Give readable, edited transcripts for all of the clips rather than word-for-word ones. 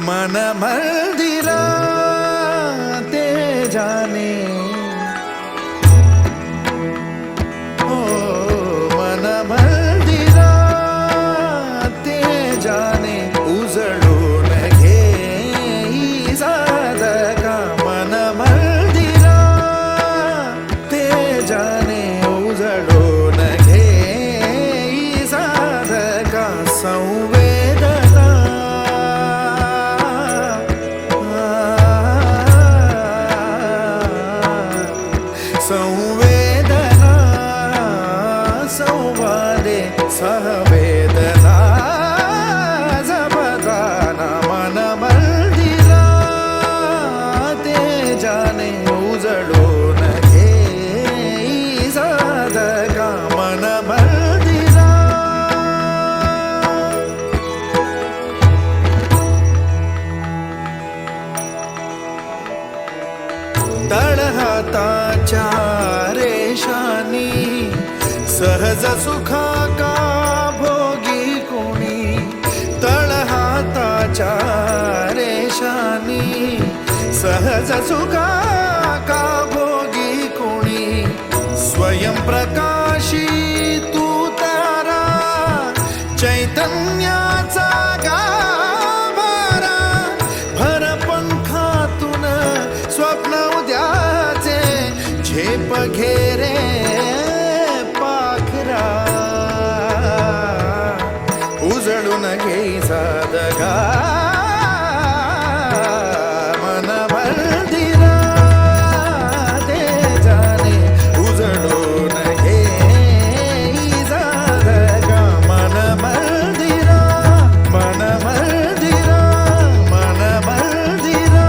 मन मंदिरा ते जाने ओ मन मंदिरा ते जाने उजळून घे साधका मन मंदिरा ते जाने उजळून घे साधका संवेदना संवेदना संवादे सहवेदना जपताना मन मंदिरा ते जाने उजळून घे साधका मन मंदिरा तळहाताच्या रेषानी सहज सुखा का भोगी कोणी तळहाताच्या रेषानी सहज सुखा का भोगी कोणी स्वयं प्रकाशी तू तारा चैतन्याचा गाभारा भर पंखातून स्वप्न उद्याचे झेप घेरे पाखरा उजळून घे साधका मन मंदिरा ते जाने उजळून घे साधका मन मंदिरा मन मंदिरा मन मंदिरा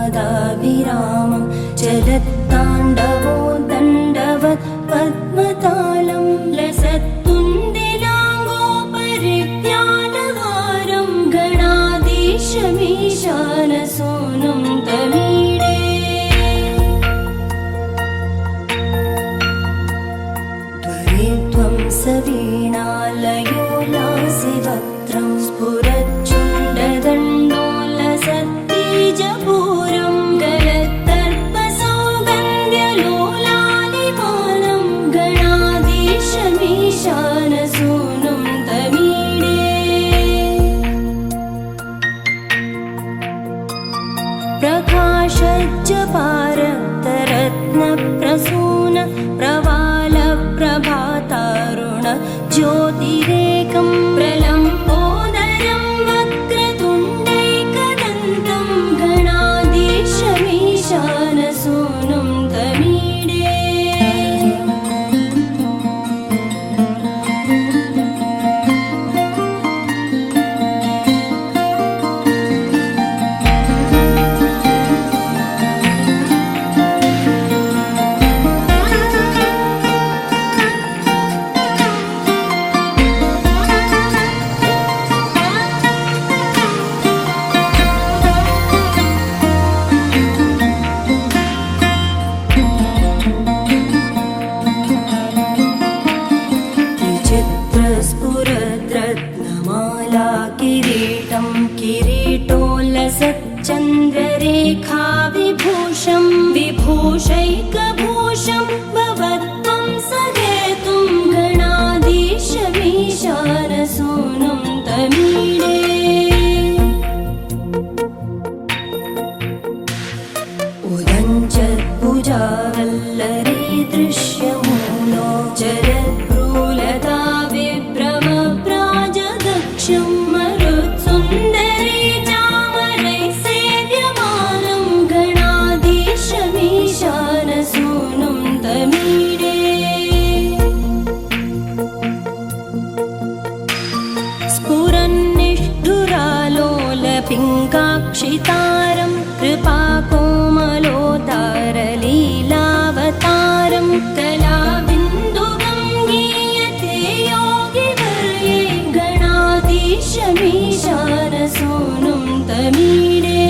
रणक्षुद्रघण्टानिनादाभिरामं चलत्ताण्डवो दण्डवत् पद्मतालं लसत्तुण्डिलाङ्गोपरिज्ञानहारं गणाधीशमीशानसूनुं तमीडे त्वरित्वं सवीणालयो लासिवक्त्रं स्फुरच्चुण्डदण्डोलसत्तीजपूरं गलत्तर्पसौगन्ध्यलोलानिपानं गणाधीशमीशानसूनुं तमीडे प्रकाशज्जपारक्तरत्नप्रसून प्रवालप्रभातारुण ज्योतिरेकं रक्षितारं कृपाकोमलोदारलीलावतारं कलाबिन्दुगं गीयते योगिवर्ये गणाधीशमीशानसूनुं तमीडे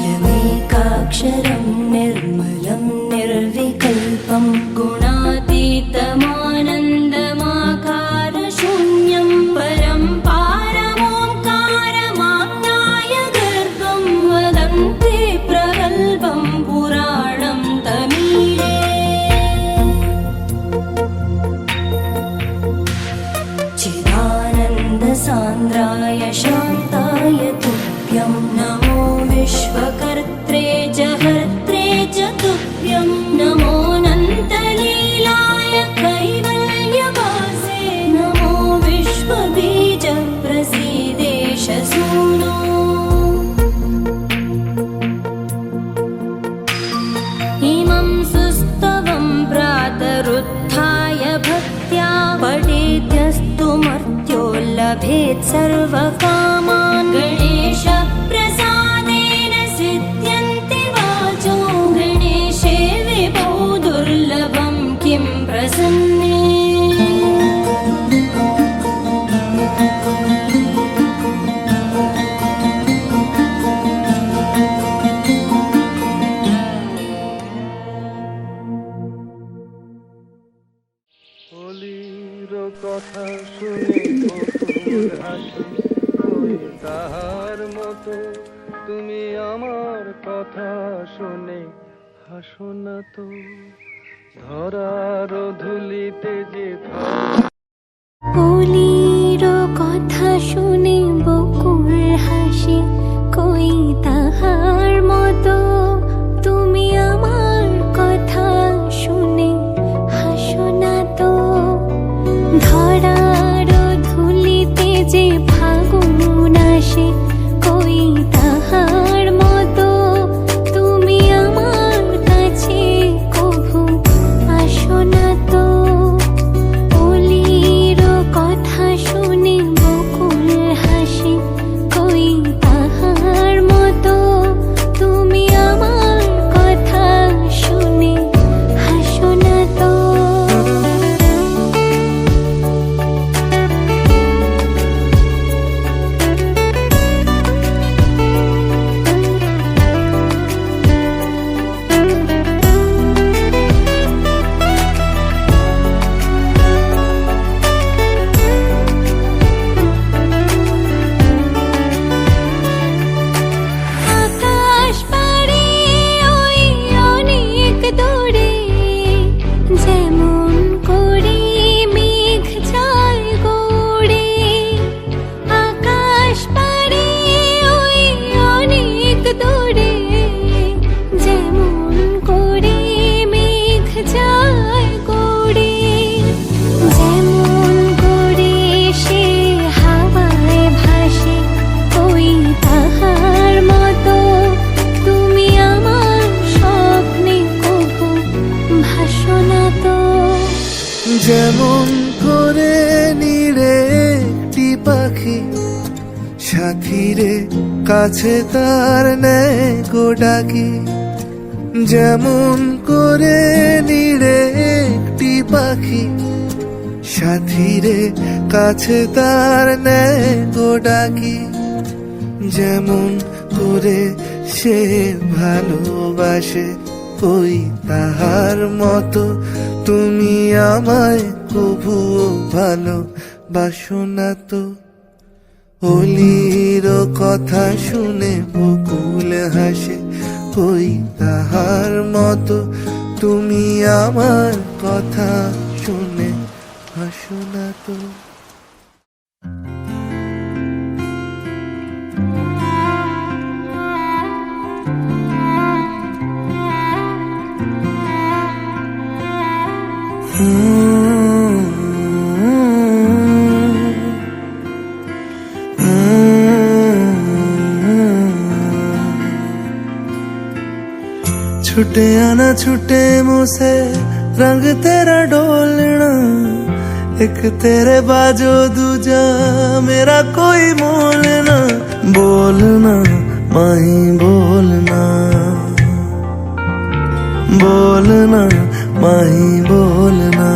यमेकाक्षरं निर्मलं निर्विकल्पं गुणातीतमानन्दमाकारशून्यं परं पारमोङ्कारमाज्ञाय गर्भं वदन्ति प्रगल्भं पुराणं तमीडे चिदानन्दसान्द्राय शान्ताय तुभ्यं नमो विश्वकर्त्रे च हर्त्रे च तुभ्यं नमोऽनन्तलीलाय कैवल्यवासे नमो विश्वबीजप्रसीदेश सूनो इमं सुस्तवं प्रातरुत्थाय भक्त्या पठेद्यस्तु मर्त्यो लभेत् सर्वकामान् गणेशप्रसादेन सिद्ध्यन्ति वाचो गणेशे विभो दुर्लभं किं प्रसन्ने অলির কথা শুনে বকুল হাসে, কই তাহার মতো তুমি আমার কথা শুনে হাসো না তো। ধরার ধুলিতে যে অলির কথা শুনে বকুল হাসে, কই তাহার মতো তুমি আমার কথা শুনে হাসো না তো। ধরার ধুলিতে যে ফাগুন আসে, কই তাহার মতো তুমি আমার কাছে কভু আসো না তো। অলির কথা শুনে বকুল হাসে, কই তাহার মতো তুমি আমার কথা শুনে হাসো না তো। আকাশ পাড়ে ওই অনেক দূরে, যেমন করে মেঘ যায় গড়ে। আকাশ পাড়ে ওই অনেক দূরে, যেমন করে মেঘ যায় গড়ে। যেমন করে সে হাওয়ায় ভাসে, ওই তাহার মতো তুমি আমার স্বপ্নে কভু ভাসো না তো। যেমন করে নিরে একটি পাখি, সাথীরে কাছে তার নেয় গো ডাকি। যেমন করে নিরে একটি পাখি, সাথীরে কাছে তার নেয় গো ডাকি। যেমন করে সে ভালোবাসে, ওই তাহার মতো তুমি আমায় কভুও ভালোবাসো না তো। অলির কথা শুনে বকুল হাসে, ওই তাহার মতো তুমি আমার কথা শুনে হাসো না তো। छुटे आना छुटे मुझसे रंग तेरा डोलना, एक तेरे बाजो दूजा मेरा कोई मोल ना। बोलना माही बोलना, बोलना माही बोलना।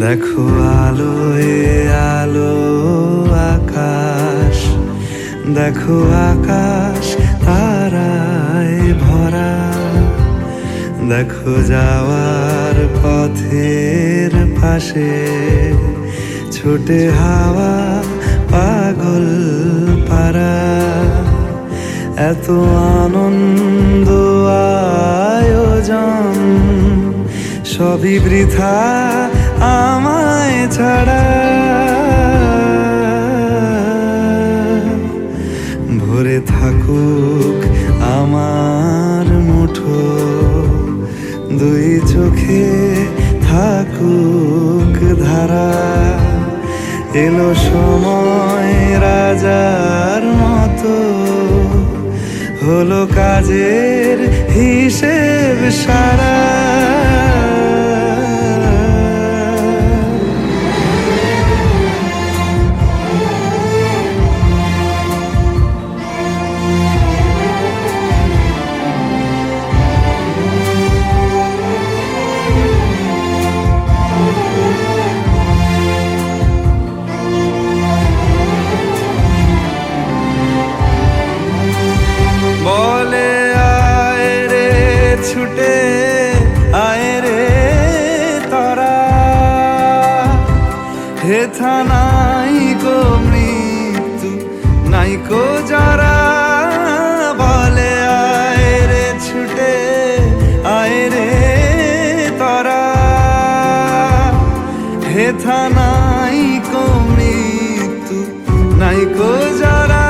দেখো আলোয় আলো আকাশ, দেখো আকাশ তারায় ভরা। দেখো যাওয়ার পথের পাশে ছোটে হাওয়া পাগল পারা। এত আনন্দ আয়োজন সবই বৃথা আমায় ছাড়া। ভরে থাকুক আমার মুঠো, দুই চোখে থাকুক ধারা। এলো সময় রাজার মতো, হলো কাজের হিসেব সারা। বলে আয় রে ছুটে আয় রে তরা, হেথা নাই গো মৃত্যু নাই কো যারা। বলে আয় রে ছুটে আয় রে তরা, হেথা নাই কো মৃত্যু নাই কো যারা।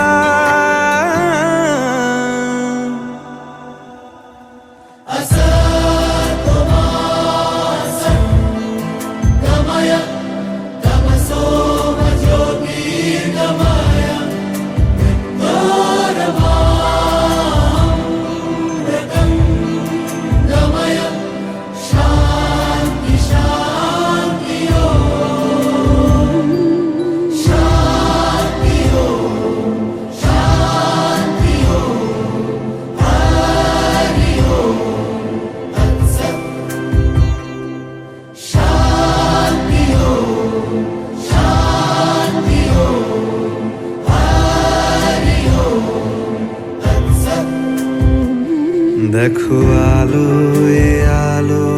দেখো আলোয় আলো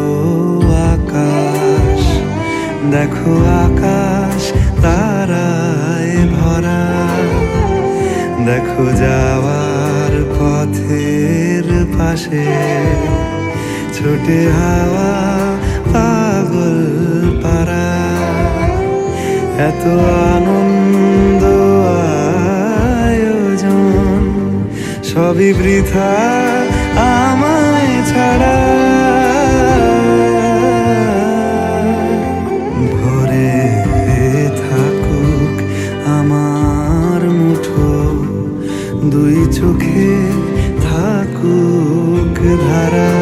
আকাশ, দেখো আকাশ তারায় ভরা, দেখো যাওয়ার পথের পাশে ছোটে হাওয়া পাগল পারা। এত আনন্দ আয়োজন সবই বৃথা আমায় ছাড়া। ভরে থাকুক আমার মুঠো, দুই চোখে থাকুক ধারা।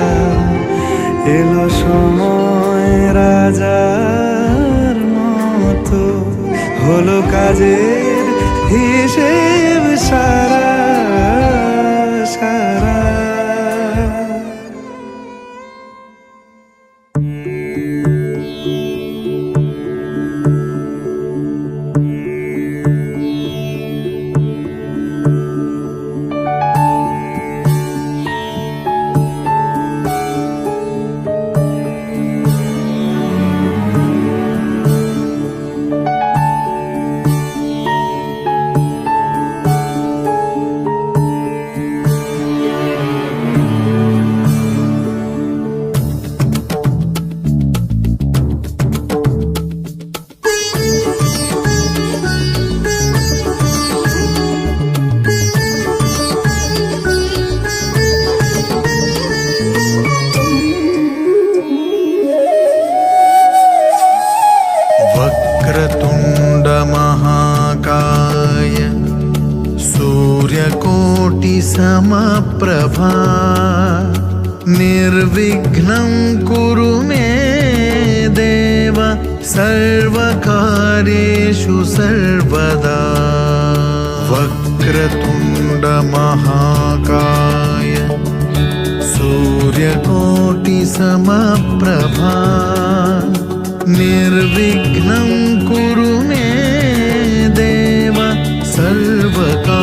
এলো সময় রাজার মতো, হলো কাজের হিসেব সারা সারা। वक्रतुण्ड महाकाय सूर्यकोटि समप्रभा निर्विघ्नं कुरु मे देव सर्वकार्येषु सर्वदा। वक्रतुण्ड महाकाय सूर्यकोटि समप्रभा निर्विघ्नं कुरु मे देव सर्वकार्येषु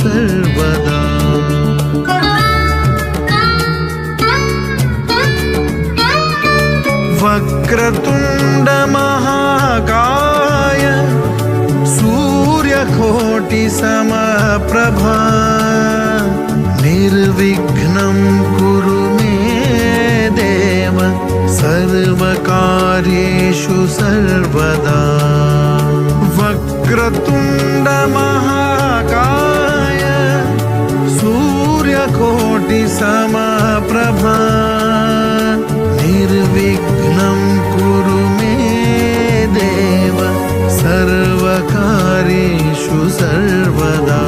सर्वदा। वक्रतुण्ड महाकाय सूर्यकोटि समप्रभा निर्विघ्नं कुरु मे देव सर्वकार्येषु सर्वदा। वक्रतुण्ड महाकाय सूर्यकोटि समप्रभा निर्विघ्नं कुरु मे देव सर्वकार्येषु सर्वदा।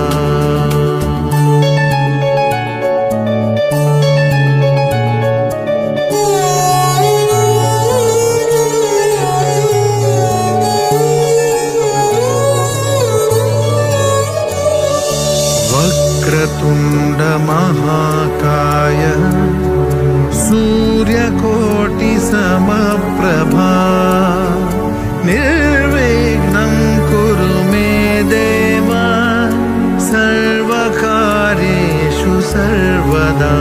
वक्रतुण्ड महाकाय सूर्यकोटि समप्रभा निर्विघ्नं कुरु मे देव सर्वकार्येषु सर्वदा।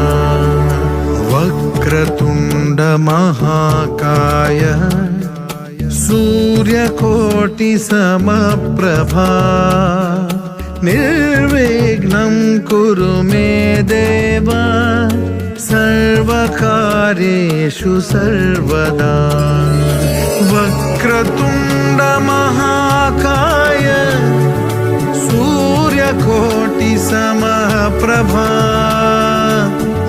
वक्रतुण्ड महाकाय सूर्यकोटि समप्रभा निर्विघ्नं कुरु मे देव सर्वकार्येषु सर्वदा। वक्रतुण्ड महाकाय सूर्यकोटि समप्रभा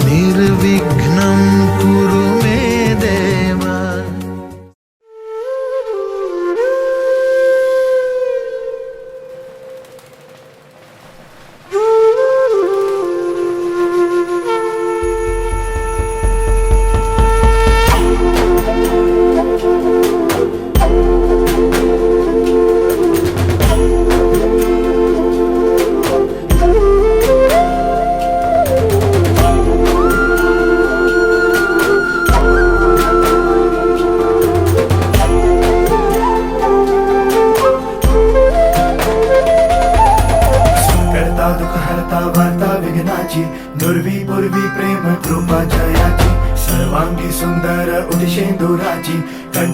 निर्विघ्नं कुरु मे देव। दुर्वी पूर्वी प्रेम कृपा जयाची सर्वांगी सुंदर उदिशेंदुराची कंठ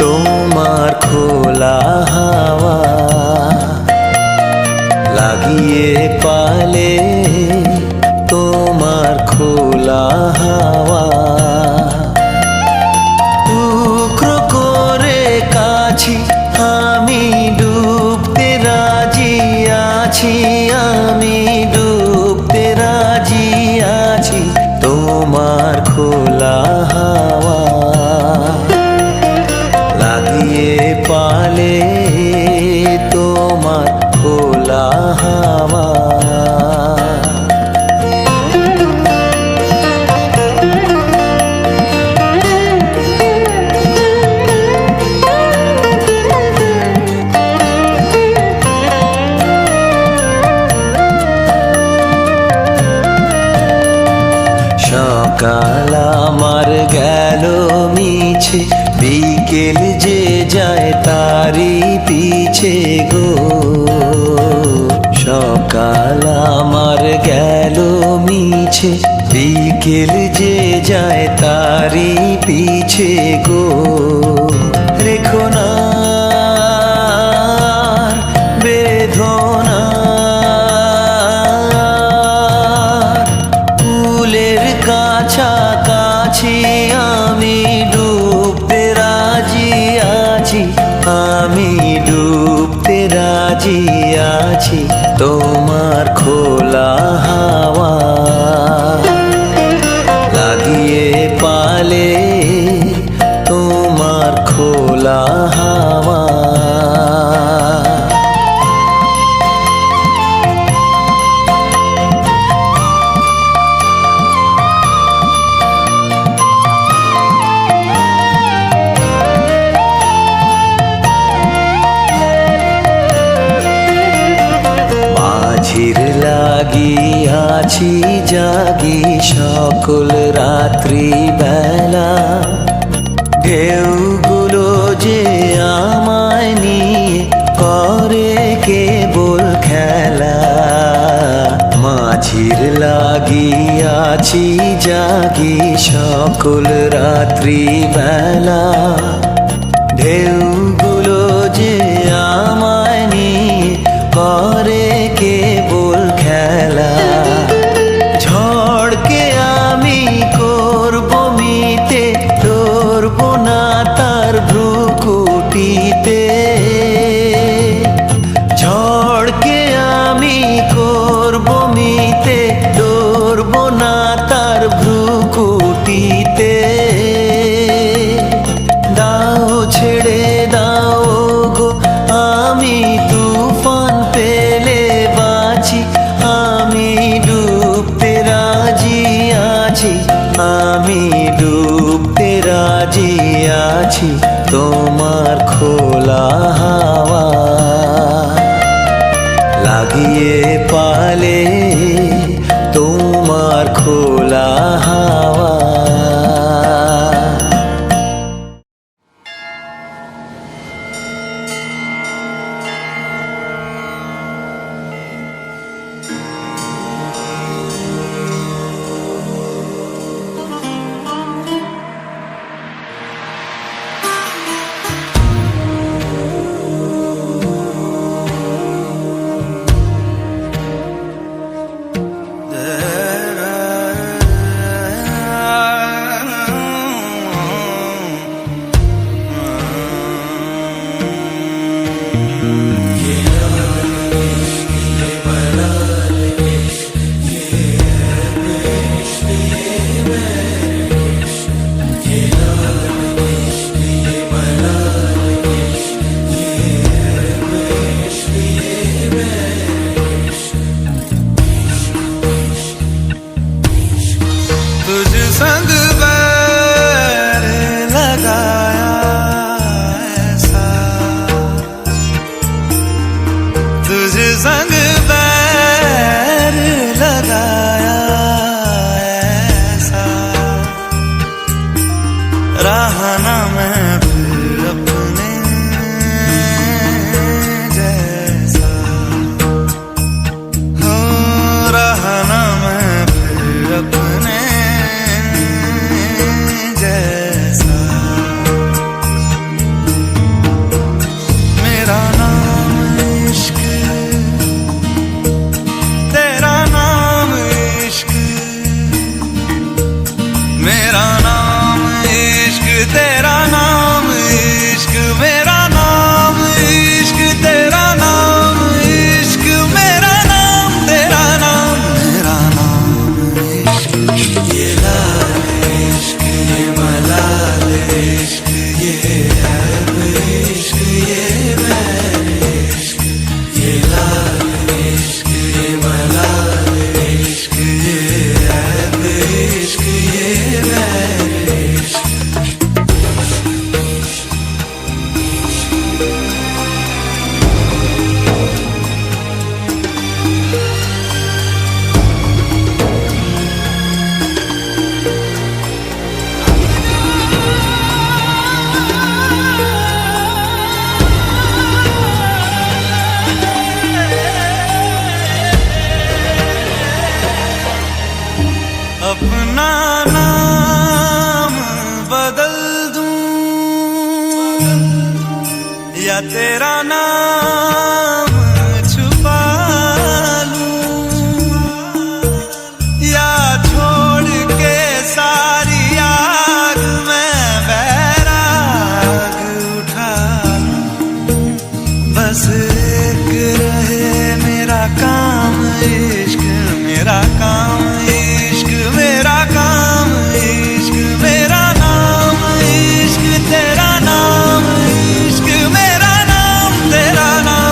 তোমার খোলা হাওয়া লাগিয়ে পালে, তোমার খোলা হাওয়া টুকরো করে কাছি আমি ডুবতে রাজি আছি, আমি ডুবতে রাজি আছি। তোমার খোলা হাওয়া লাগিয়ে পালে, তোমার খোলা হাওয়া সকাল আমার গেল মিছে, বিকেল যে যায় তারি পিছে গো। সকাল আমার গেল মিছে, বিকেল যে যায় তারি পিছে গো। রেখো না বেদনা, ফুলের কাছাকাছি আমি ডুবতে রাজি আছি, আমি ডুবতে রাজি আছি। তোমার খোলা হাওয়া লাগিয়ে আছি জাগি সকল রাত্রি বেলা, ঢেউগুলো যে আমায় নিয়ে করে কেবল খেলা। মাঝির লাগিয়াছি জাগি সকল রাত্রি বেলা, ঢেউগুলো যে আমায় নিয়ে করে কেবল খেলা। ঝড়কে আমি করব মিতে, ধরব না তার ভ্রুকুটিতে। ঝড়কে আমি করব মিতে, ধরব না তার ভ্রুকুটিতে। দাও ছেড়ে দাও গো, আমি তুফান পেলে বাঁচি। আমি ডুবতে রাজি আছি, আমি ডুবতে রাজি আছি তোমার খোলা হাওয়া লাগিয়ে পালে, তোমার খোলা হাওয়া। संग बैर लगाया ऐसा, तुझ संग बैर लगाया ऐसा। रहा ना मैं फिर अपने जैसा, हो रहा ना मैं फिर अपने जैसा। मेरा नाम इश्क, तेरा नाम इश्क। मेरा नाम इश्क, तेरा नाम इश्क। मेरा नाम इश्क, तेरा नाम इश्क। मेरा नाम तेरा नाम, मेरा नाम इश्क। ये लाल इश्क, ये मलाल इश्क, ये ऐब इश्क, ये बैर इश्क। ये लाल इश्क, ये मलाल इश्क, ये ऐब इश्क, ये बैर इश्क। अपना नाम बदल दूं या तेरा नाम छुपा लूं, या छोड़ के सारी आग में बैराग उठा लूं। बस एक रहे मेरा काम इश्क, मेरा काम इश्क। मेरा काम इश्क, मेरा नाम इश्क। तेरा नाम इश्क, मेरा नाम तेरा नाम।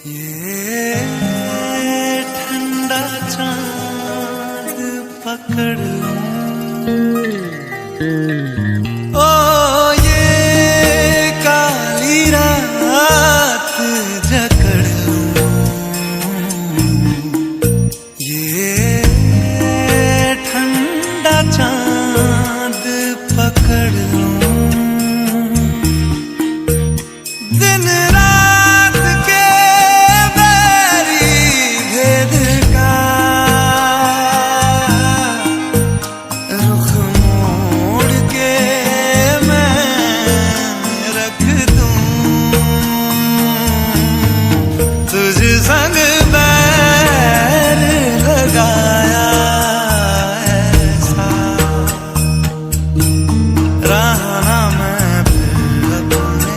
ये ठंडा चांद पकड़ लूं, ओ ये काली रात जकड़ लूं, ये ठंडा चांद पकड़ लूं, दिन रात के बैरी भेद का रुख मोड़ के मैं रख दूं, तुझ संग बैर लगाया ऐसा, रहा ना मैं फिर अपने